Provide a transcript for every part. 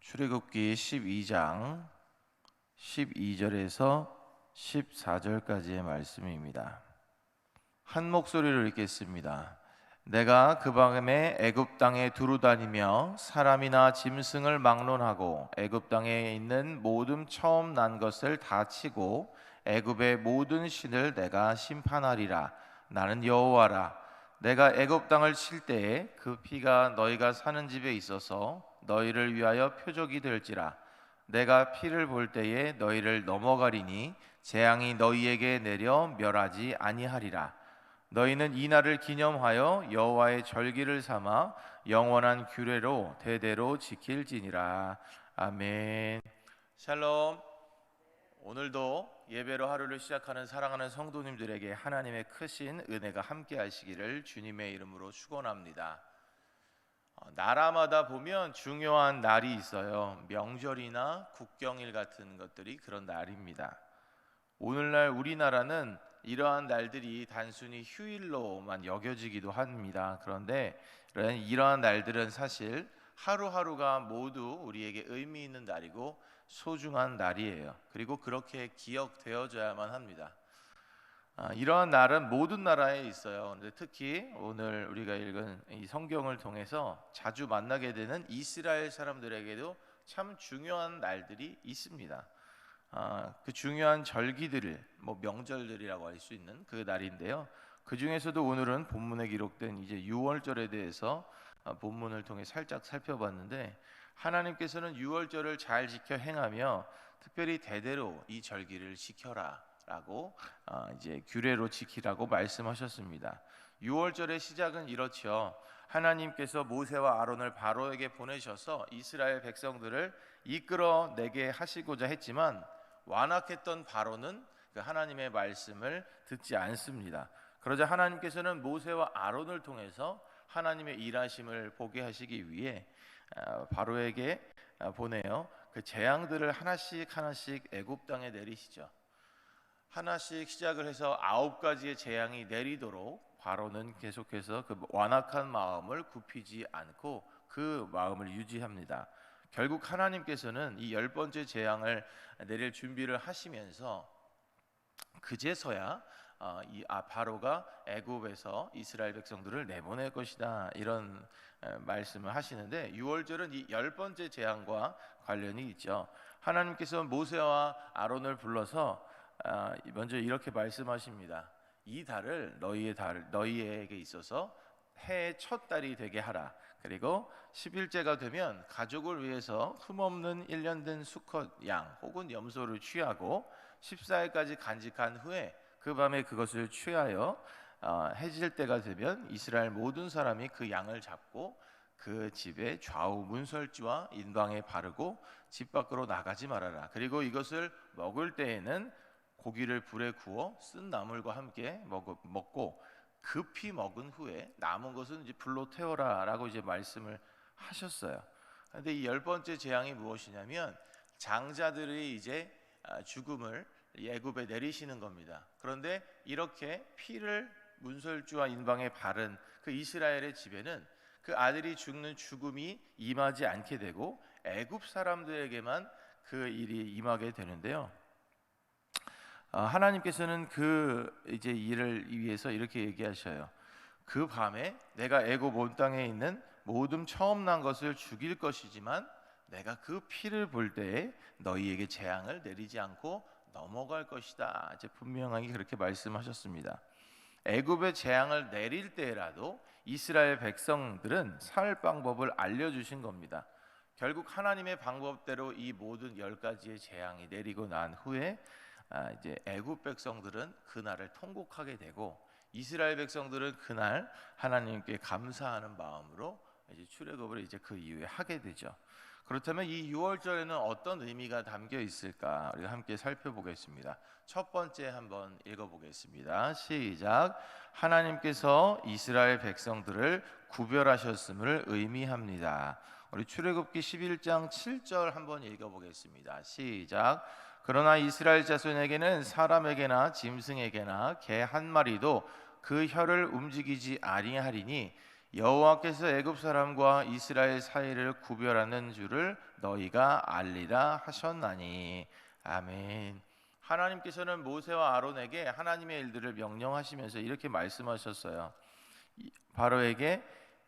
출애굽기 12장 12절에서 14절까지의 말씀입니다. 한 목소리로 읽겠습니다. 내가 그 밤에 애굽 땅에 두루 다니며 사람이나 짐승을 막론하고 애굽 땅에 있는 모든 처음 난 것을 다 치고 애굽의 모든 신을 내가 심판하리라. 나는 여호와라. 내가 애굽 땅을 칠 때에 그 피가 너희가 사는 집에 있어서 너희를 위하여 표적이 될지라. 내가 피를 볼 때에 너희를 넘어가리니 재앙이 너희에게 내려 멸하지 아니하리라. 너희는 이 날을 기념하여 여호와의 절기를 삼아 영원한 규례로 대대로 지킬지니라. 아멘. 샬롬. 오늘도 예배로 하루를 시작하는 사랑하는 성도님들에게 하나님의 크신 은혜가 함께 하시기를 주님의 이름으로 축원합니다. 나라마다 보면 중요한 날이 있어요. 명절이나 국경일 같은 것들이 그런 날입니다. 오늘날 우리나라는 이러한 날들이 단순히 휴일로만 여겨지기도 합니다. 그런데 이러한 날들은 사실 하루하루가 모두 우리에게 의미 있는 날이고 소중한 날이에요. 그리고 그렇게 기억되어져야만 합니다. 이러한 날은 모든 나라에 있어요. 근데 특히 오늘 우리가 읽은 이 성경을 통해서 자주 만나게 되는 이스라엘 사람들에게도 참 중요한 날들이 있습니다. 그 중요한 절기들을 명절들이라고 할 수 있는 그 날인데요. 그 중에서도 오늘은 본문에 기록된 이제 유월절에 대해서 본문을 통해 살짝 살펴봤는데, 하나님께서는 유월절을 잘 지켜 행하며 특별히 대대로 이 절기를 지켜라라고 이제 규례로 지키라고 말씀하셨습니다. 유월절의 시작은 이렇죠. 하나님께서 모세와 아론을 바로에게 보내셔서 이스라엘 백성들을 이끌어내게 하시고자 했지만 완악했던 바로는 그 하나님의 말씀을 듣지 않습니다. 그러자 하나님께서는 모세와 아론을 통해서 하나님의 일하심을 보게 하시기 위해 바로에게 보내어 그 재앙들을 하나씩 애굽 땅에 내리시죠. 하나씩 시작을 해서 9가지의 재앙이 내리도록 바로는 계속해서 그 완악한 마음을 굽히지 않고 그 마음을 유지합니다. 결국 하나님께서는 이 10번째 재앙을 내릴 준비를 하시면서 그제서야 바로가 애굽에서 이스라엘 백성들을 내보낼 것이다, 이런 말씀을 하시는데, 유월절은 이 10번째 재앙과 관련이 있죠. 하나님께서 모세와 아론을 불러서 먼저 이렇게 말씀하십니다. 이 달을 너희에게 있어서 해의 첫 달이 되게 하라. 그리고 10일째가 되면 가족을 위해서 흠없는 1년 된 수컷 양 혹은 염소를 취하고 14일까지 간직한 후에 그 밤에 그것을 취하여 해질 때가 되면 이스라엘 모든 사람이 그 양을 잡고 그 집의 좌우 문설주와 인방에 바르고 집 밖으로 나가지 말아라. 그리고 이것을 먹을 때에는 고기를 불에 구워 쓴 나물과 함께 먹고 급히 먹은 후에 남은 것은 이제 불로 태워라라고 이제 말씀을 하셨어요. 그런데 이 10번째 재앙이 무엇이냐면 장자들이 이제 죽음을 애굽에 내리시는 겁니다. 그런데 이렇게 피를 문설주와 인방에 바른 그 이스라엘의 집에는 그 아들이 죽는 죽음이 임하지 않게 되고 애굽 사람들에게만 그 일이 임하게 되는데요. 하나님께서는 그 이제 일을 위해서 이렇게 얘기하셔요. 그 밤에 내가 애굽 온 땅에 있는 모든 처음 난 것을 죽일 것이지만 내가 그 피를 볼 때에 너희에게 재앙을 내리지 않고 넘어갈 것이다. 이제 분명하게 그렇게 말씀하셨습니다. 애굽의 재앙을 내릴 때라도 이스라엘 백성들은 살 방법을 알려주신 겁니다. 결국 하나님의 방법대로 이 모든 10가지의 재앙이 내리고 난 후에 이제 애굽 백성들은 그날을 통곡하게 되고 이스라엘 백성들은 그날 하나님께 감사하는 마음으로 이제 출애굽을 이제 그 이후에 하게 되죠. 그렇다면 이 유월절에는 어떤 의미가 담겨 있을까? 우리가 함께 살펴보겠습니다. 첫 번째 한번 읽어보겠습니다. 시작. 하나님께서 이스라엘 백성들을 구별하셨음을 의미합니다. 우리 출애굽기 11장 7절 한번 읽어보겠습니다. 시작. 그러나 이스라엘 자손에게는 사람에게나 짐승에게나 개 한 마리도 그 혀를 움직이지 아니하리니 여호와께서 애굽 사람과 이스라엘 사이를 구별하는 줄을 너희가 알리라 하셨나니. 아멘. 하나님께서는 모세와 아론에게 하나님의 일들을 명령하시면서 이렇게 말씀하셨어요. 바로에게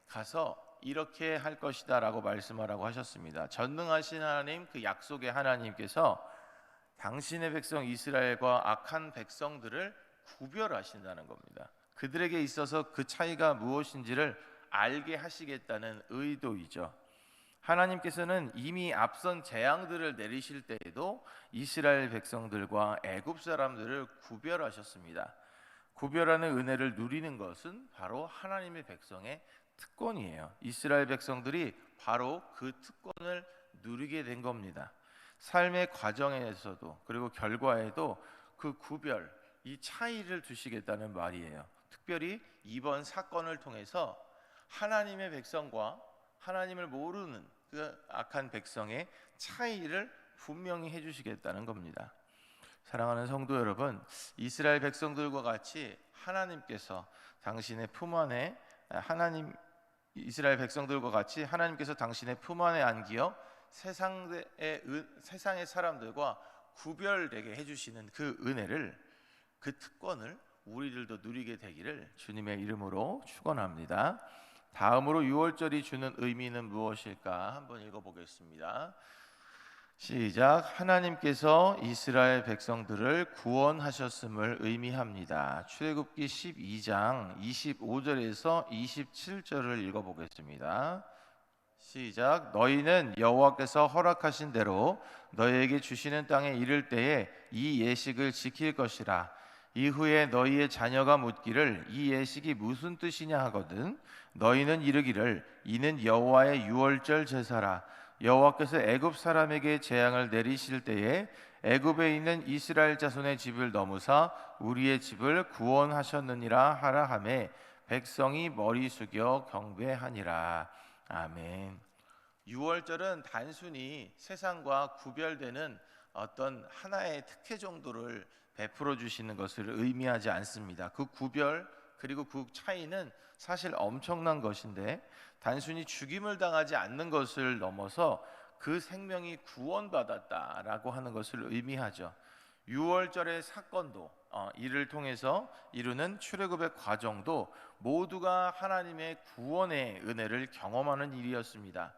가서 이렇게 할 것이다 라고 말씀하라고 하셨습니다. 전능하신 하나님, 그 약속의 하나님께서 당신의 백성 이스라엘과 악한 백성들을 구별하신다는 겁니다. 그들에게 있어서 그 차이가 무엇인지를 알게 하시겠다는 의도이죠. 하나님께서는 이미 앞선 재앙들을 내리실 때에도 이스라엘 백성들과 애굽 사람들을 구별하셨습니다. 구별하는 은혜를 누리는 것은 바로 하나님의 백성의 특권이에요. 이스라엘 백성들이 바로 그 특권을 누리게 된 겁니다. 삶의 과정에서도 그리고 결과에도 그 구별, 이 차이를 두시겠다는 말이에요. 특별히 이번 사건을 통해서 하나님의 백성과 하나님을 모르는 그 악한 백성의 차이를 분명히 해주시겠다는 겁니다. 사랑하는 성도 여러분, 이스라엘 백성들과 같이 하나님께서 당신의 품 안에 이스라엘 백성들과 같이 하나님께서 당신의 품 안에 안기어 세상의 사람들과 구별되게 해주시는 그 은혜를, 그 특권을 우리들도 누리게 되기를 주님의 이름으로 축원합니다. 다음으로 6월절이 주는 의미는 무엇일까 한번 읽어보겠습니다. 시작. 하나님께서 이스라엘 백성들을 구원하셨음을 의미합니다. 출애굽기 12장 25절에서 27절을 읽어보겠습니다. 시작. 너희는 여호와께서 허락하신 대로 너희에게 주시는 땅에 이를 때에 이 예식을 지킬 것이라. 이후에 너희의 자녀가 묻기를 이 예식이 무슨 뜻이냐 하거든 너희는 이르기를 이는 여호와의 유월절 제사라. 여호와께서 애굽 사람에게 재앙을 내리실 때에 애굽에 있는 이스라엘 자손의 집을 넘으사 우리의 집을 구원하셨느니라 하라 하매 백성이 머리 숙여 경배하니라. 아멘. 유월절은 단순히 세상과 구별되는 어떤 하나의 특혜 정도를 베풀어 주시는 것을 의미하지 않습니다. 그 구별 그리고 그 차이는 사실 엄청난 것인데 단순히 죽임을 당하지 않는 것을 넘어서 그 생명이 구원받았다라고 하는 것을 의미하죠. 유월절의 사건도 이를 통해서 이루는 출애굽의 과정도 모두가 하나님의 구원의 은혜를 경험하는 일이었습니다.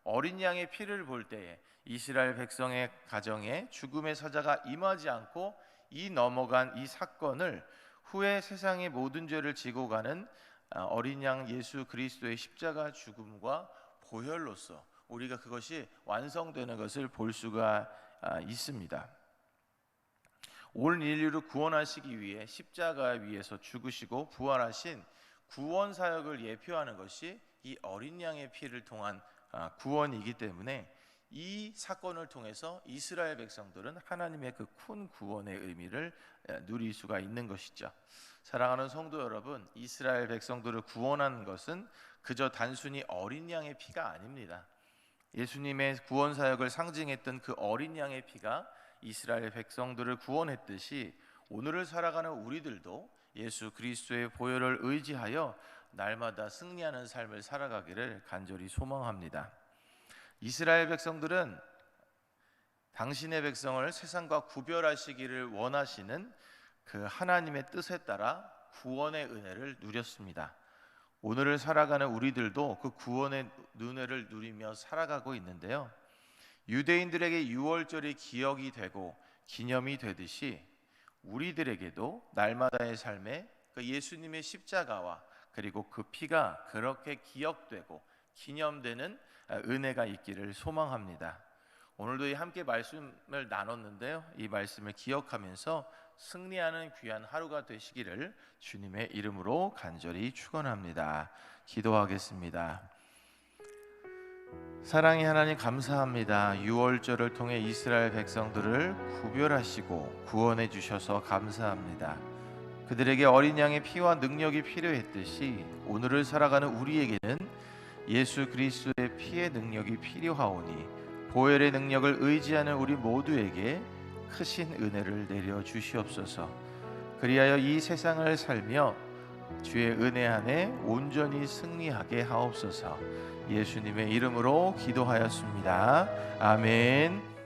어린 양의 피를 볼 때에 이스라엘 백성의 가정에 죽음의 사자가 임하지 않고 이 넘어간 이 사건을 후에 세상의 모든 죄를 지고 가는 어린 양 예수 그리스도의 십자가 죽음과 보혈로서 우리가 그것이 완성되는 것을 볼 수가 있습니다. 온 인류를 구원하시기 위해 십자가 위에서 죽으시고 부활하신 구원 사역을 예표하는 것이 이 어린 양의 피를 통한 구원이기 때문에 이 사건을 통해서 이스라엘 백성들은 하나님의 그 큰 구원의 의미를 누릴 수가 있는 것이죠. 사랑하는 성도 여러분, 이스라엘 백성들을 구원하는 것은 그저 단순히 어린 양의 피가 아닙니다. 예수님의 구원 사역을 상징했던 그 어린 양의 피가 이스라엘 백성들을 구원했듯이 오늘을 살아가는 우리들도 예수 그리스도의 보혈을 의지하여 날마다 승리하는 삶을 살아가기를 간절히 소망합니다. 이스라엘 백성들은 당신의 백성을 세상과 구별하시기를 원하시는 그 하나님의 뜻에 따라 구원의 은혜를 누렸습니다. 오늘을 살아가는 우리들도 그 구원의 은혜를 누리며 살아가고 있는데요. 유대인들에게 유월절이 기억이 되고 기념이 되듯이 우리들에게도 날마다의 삶에 그 예수님의 십자가와 그리고 그 피가 그렇게 기억되고 기념되는 은혜가 있기를 소망합니다. 오늘도 함께 말씀을 나눴는데요. 이 말씀을 기억하면서 승리하는 귀한 하루가 되시기를 주님의 이름으로 간절히 축원합니다. 기도하겠습니다. 사랑의 하나님 감사합니다. 유월절을 통해 이스라엘 백성들을 구별하시고 구원해 주셔서 감사합니다. 그들에게 어린 양의 피와 능력이 필요했듯이 오늘을 살아가는 우리에게는 예수 그리스도의 피의 능력이 필요하오니 보혈의 능력을 의지하는 우리 모두에게 크신 은혜를 내려 주시옵소서. 그리하여 이 세상을 살며 주의 은혜 안에 온전히 승리하게 하옵소서. 예수님의 이름으로 기도하였습니다. 아멘.